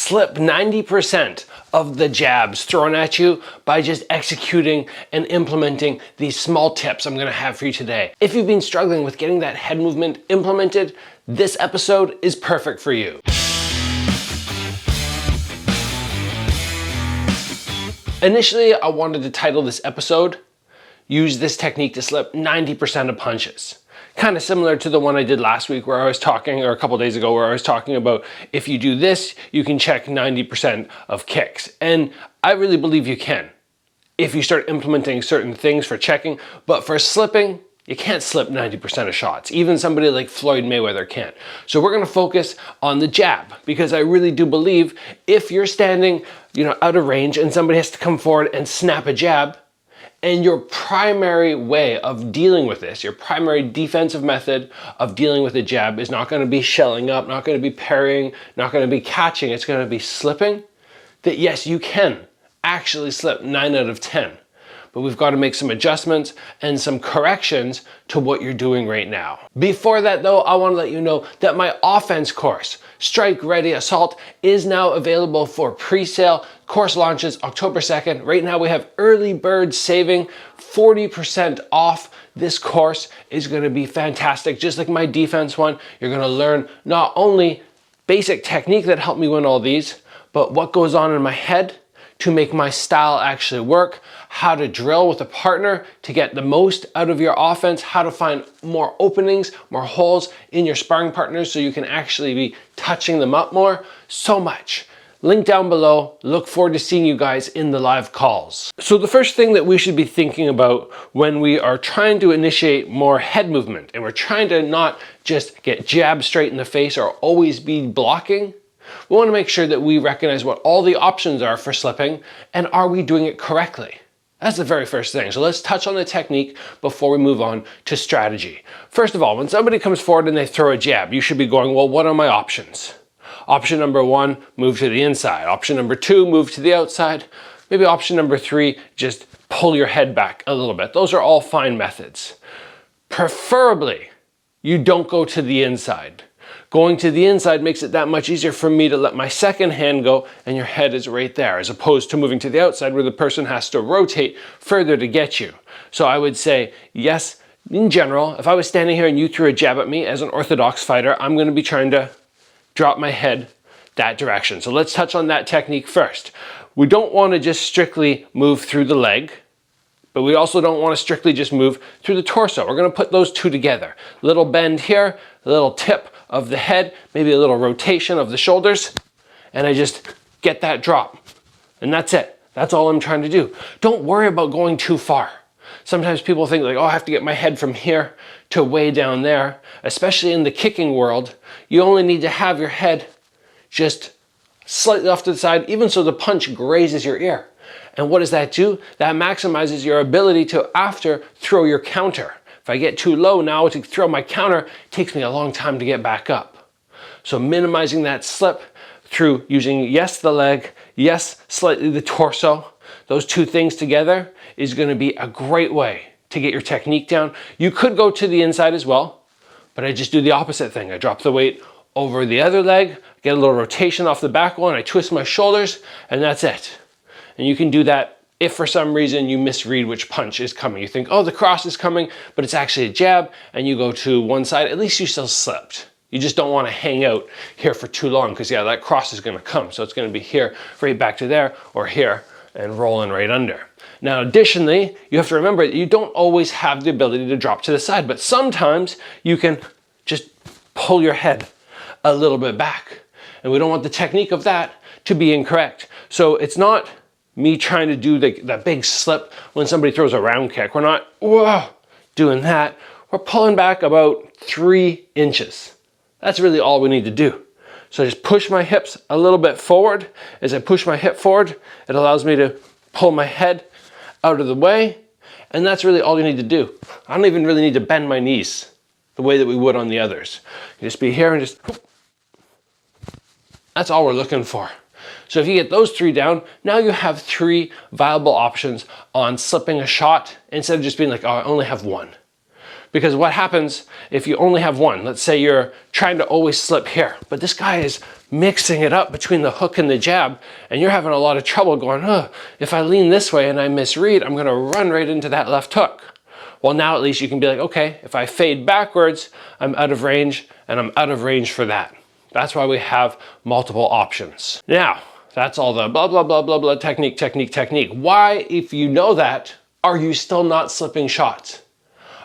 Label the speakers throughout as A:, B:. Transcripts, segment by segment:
A: slip 90% of the jabs thrown at you by just executing and implementing these small tips I'm gonna have for you today. If you've been struggling with getting that head movement implemented, this episode is perfect for you. Initially, I wanted to title this episode, Use This Technique to Slip 90% of Punches. Kind of similar to the one I did last week where I was talking, or a couple days ago, where I was talking about if you do this, you can check 90% of kicks. And I really believe you can if you start implementing certain things for checking, but for slipping, you can't slip 90% of shots. Even somebody like Floyd Mayweather can't. So we're gonna focus on the jab because I really do believe if you're standing, out of range and somebody has to come forward and snap a jab, and your primary way of dealing with this, your primary defensive method of dealing with a jab is not gonna be shelling up, not gonna be parrying, not gonna be catching, it's gonna be slipping, that yes, you can actually slip 9 out of 10. But we've got to make some adjustments and some corrections to what you're doing right now. Before that though, I want to let you know that my offense course, Strike Ready Assault, is now available for pre-sale. Course launches October 2nd. Right now we have early bird saving 40% off. This course is going to be fantastic. Just like my defense one, you're going to learn not only basic technique that helped me win all these, but what goes on in my head to make my style actually work, how to drill with a partner to get the most out of your offense, how to find more openings, more holes in your sparring partners so you can actually be touching them up more. So much. Link down below. Look forward to seeing you guys in the live calls. So the first thing that we should be thinking about when we are trying to initiate more head movement and we're trying to not just get jabbed straight in the face or always be blocking, we want to make sure that we recognize what all the options are for slipping and are we doing it correctly? That's the very first thing. So let's touch on the technique before we move on to strategy. First of all, when somebody comes forward and they throw a jab, you should be going, well, what are my options? Option number 1, move to the inside. Option number 2, move to the outside. Maybe option number 3, just pull your head back a little bit. Those are all fine methods. Preferably, you don't go to the inside. Going to the inside makes it that much easier for me to let my second hand go and your head is right there, as opposed to moving to the outside where the person has to rotate further to get you. So I would say, yes, in general, if I was standing here and you threw a jab at me as an orthodox fighter, I'm going to be trying to drop my head that direction. So let's touch on that technique first. We don't want to just strictly move through the leg, but we also don't want to strictly just move through the torso. We're going to put those two together. Little bend here, a little tip of the head, maybe a little rotation of the shoulders, and I just get that drop. And that's it. That's all I'm trying to do. Don't worry about going too far. Sometimes people think like, oh, I have to get my head from here to way down there. Especially in the kicking world, you only need to have your head just slightly off to the side, even so the punch grazes your ear. And what does that do? That maximizes your ability to after throw your counter. If I get too low now to throw my counter, it takes me a long time to get back up. So minimizing that slip through using, yes, the leg, yes, slightly the torso, those two things together is going to be a great way to get your technique down. You could go to the inside as well, but I just do the opposite thing. I drop the weight over the other leg, get a little rotation off the back one, I twist my shoulders, and that's it. And you can do that if for some reason you misread which punch is coming. You think, oh, the cross is coming, but it's actually a jab, and you go to one side, at least you still slipped. You just don't want to hang out here for too long because, yeah, that cross is going to come. So it's going to be here, right back to there, or here, and rolling right under. Now, additionally, you have to remember that you don't always have the ability to drop to the side, but sometimes you can just pull your head a little bit back. And we don't want the technique of that to be incorrect. So it's not me trying to do the big slip when somebody throws a round kick. We're not doing that. We're pulling back about 3 inches. That's really all we need to do. So I just push my hips a little bit forward. As I push my hip forward, it allows me to pull my head out of the way. And that's really all you need to do. I don't even really need to bend my knees the way that we would on the others. You just be here and just, that's all we're looking for. So if you get those 3 down, now you have 3 viable options on slipping a shot instead of just being like, oh, I only have 1. Because what happens if you only have 1? Let's say you're trying to always slip here, but this guy is mixing it up between the hook and the jab, and you're having a lot of trouble going, oh, if I lean this way and I misread, I'm gonna run right into that left hook. Well, now at least you can be like, okay, if I fade backwards, I'm out of range, and I'm out of range for that. That's why we have multiple options. Now, that's all the blah, blah, blah, blah, blah, technique, technique, technique. Why, if you know that, are you still not slipping shots?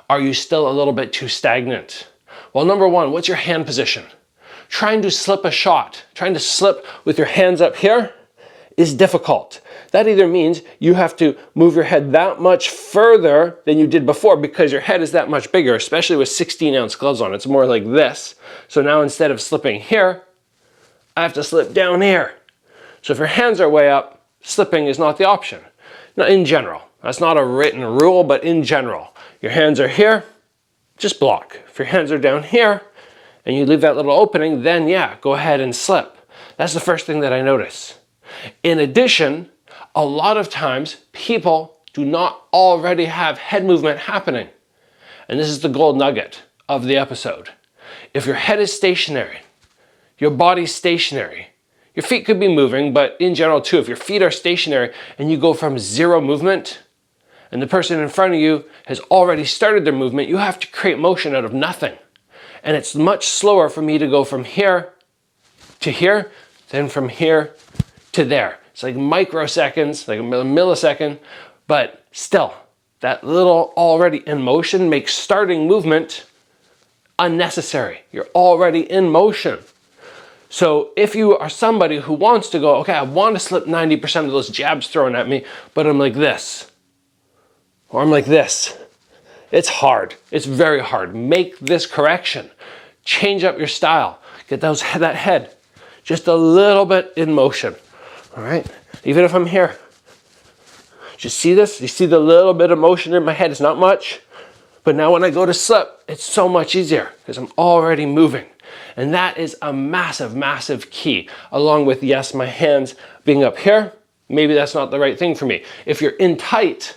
A: Are you still a little bit too stagnant? Well, number one, what's your hand position? Trying to slip a shot, trying to slip with your hands up here is difficult. That either means you have to move your head that much further than you did before because your head is that much bigger, especially with 16-ounce gloves on. It's more like this. So now instead of slipping here, I have to slip down here. So if your hands are way up, slipping is not the option. Now, in general, that's not a written rule, but in general, your hands are here, just block. If your hands are down here and you leave that little opening, then yeah, go ahead and slip. That's the first thing that I notice. In addition, a lot of times people do not already have head movement happening. And this is the gold nugget of the episode. If your head is stationary, your body's stationary, your feet could be moving, but in general too, if your feet are stationary and you go from zero movement and the person in front of you has already started their movement, you have to create motion out of nothing. And it's much slower for me to go from here to here than from here to there. It's like microseconds, like a millisecond, but still, that little already in motion makes starting movement unnecessary. You're already in motion. So if you are somebody who wants to go, okay, I want to slip 90% of those jabs thrown at me, but I'm like this, or I'm like this. It's hard. It's very hard. Make this correction. Change up your style. Get that head just a little bit in motion. All right? Even if I'm here. Just see this? You see the little bit of motion in my head? It's not much. But now when I go to slip, it's so much easier because I'm already moving. And that is a massive, massive key. Along with, yes, my hands being up here. Maybe that's not the right thing for me. If you're in tight,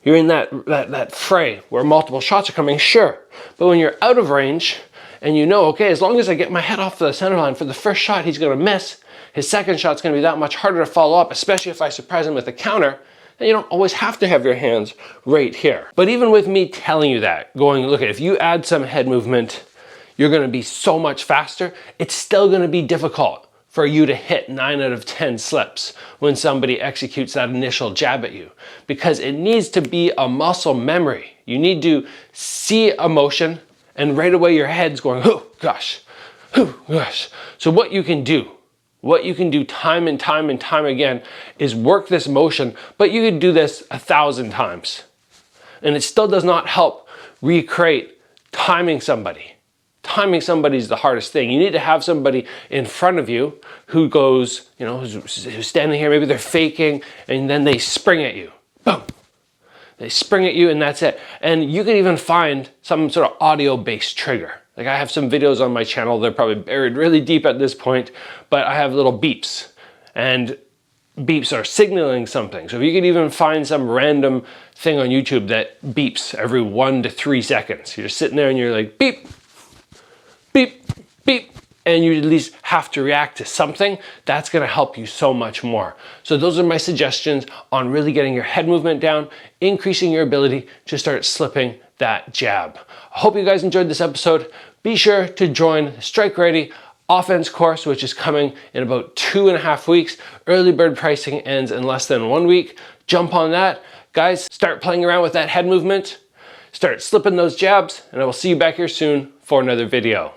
A: you're in that fray where multiple shots are coming, sure. But when you're out of range and you know, okay, as long as I get my head off the center line for the first shot, he's going to miss. His second shot's going to be that much harder to follow up, especially if I surprise him with a counter. Then you don't always have to have your hands right here. But even with me telling you that, going, look, if you add some head movement, you're going to be so much faster. It's still going to be difficult for you to hit 9 out of 10 slips when somebody executes that initial jab at you, because it needs to be a muscle memory. You need to see a motion and right away your head's going, oh gosh, oh gosh. So what you can do time and time and time again is work this motion, but you could do this 1,000 times. And it still does not help recreate timing somebody. Timing somebody is the hardest thing. You need to have somebody in front of you who goes, you know, who's standing here, maybe they're faking, and then they spring at you. Boom. They spring at you and that's it. And you can even find some sort of audio-based trigger. Like I have some videos on my channel, they're probably buried really deep at this point, but I have little beeps. And beeps are signaling something. So if you could even find some random thing on YouTube that beeps every 1 to 3 seconds. You're just sitting there and you're like, beep, beep, beep, and you at least have to react to something, that's gonna help you so much more. So those are my suggestions on really getting your head movement down, increasing your ability to start slipping that jab. I hope you guys enjoyed this episode. Be sure to join the Strike Ready offense course, which is coming in about 2.5 weeks. Early bird pricing ends in less than 1 week. Jump on that. Guys, start playing around with that head movement, start slipping those jabs, and I will see you back here soon for another video.